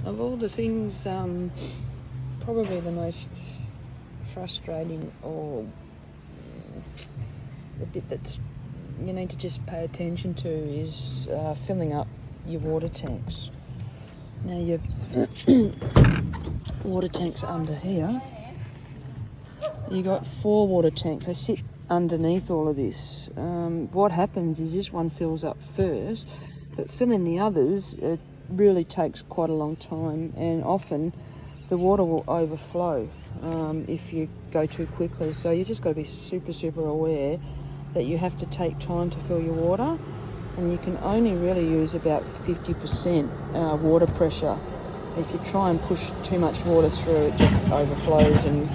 Of all the things, probably the most frustrating, or the bit that you need to just pay attention to, is filling up your water tanks. Now your water tanks are under here. You got 4 water tanks. They sit underneath all of this. What happens is this one fills up first, but filling the others, it really takes quite a long time, and often the water will overflow if you go too quickly. So you just got to be super aware that you have to take time to fill your water, and you can only really use about 50% water pressure. If you try and push too much water through, it just overflows and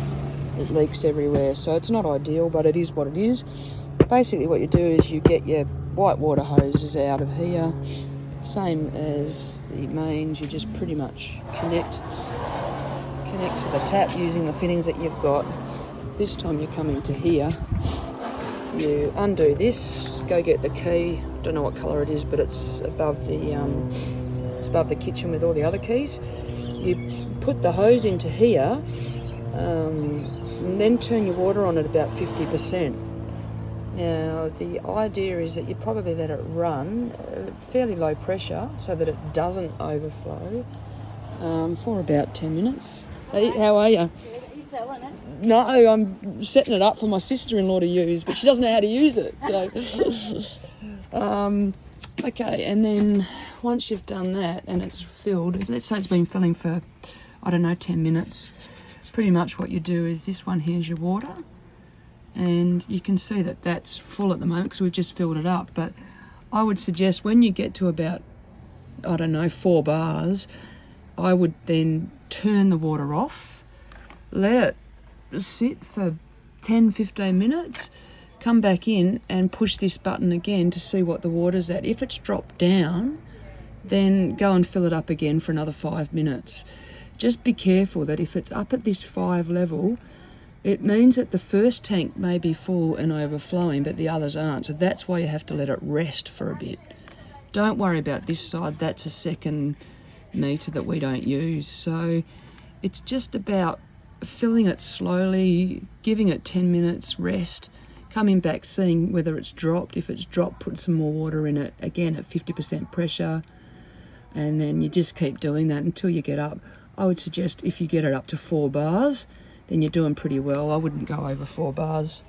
it leaks everywhere. So it's not ideal, but it is what it is. Basically what you do is you get your white water hoses out of here, same as the mains. You just pretty much connect to the tap using the fittings that you've got. This time you come into here, you undo this, go get the key. Don't know what colour it is, but it's above the kitchen with all the other keys. You put the hose into here, and then turn your water on at about 50%. Now the idea is that you probably let it run at fairly low pressure so that it doesn't overflow for about 10 minutes. Hey, how are you? Are you selling it? No, I'm setting it up for my sister-in-law to use, but she doesn't know how to use it. So, okay, and then once you've done that and it's filled, let's say it's been filling for, 10 minutes. Pretty much what you do is this one here's your water, and you can see that that's full at the moment because we've just filled it up. But I would suggest when you get to about, 4 bars, I would then turn the water off, let it sit for 10-15 minutes, come back in and push this button again to see what the water's at. If it's dropped down, then go and fill it up again for another 5 minutes. Just be careful that if it's up at this 5 level, it means that the first tank may be full and overflowing, but the others aren't. So that's why you have to let it rest for a bit. Don't worry about this side. That's a second meter that we don't use. So it's just about filling it slowly, giving it 10 minutes rest, coming back, seeing whether it's dropped. If it's dropped, put some more water in it, again at 50% pressure, and then you just keep doing that until you get up. I would suggest if you get it up to 4 bars, then you're doing pretty well. I wouldn't go over 4 bars.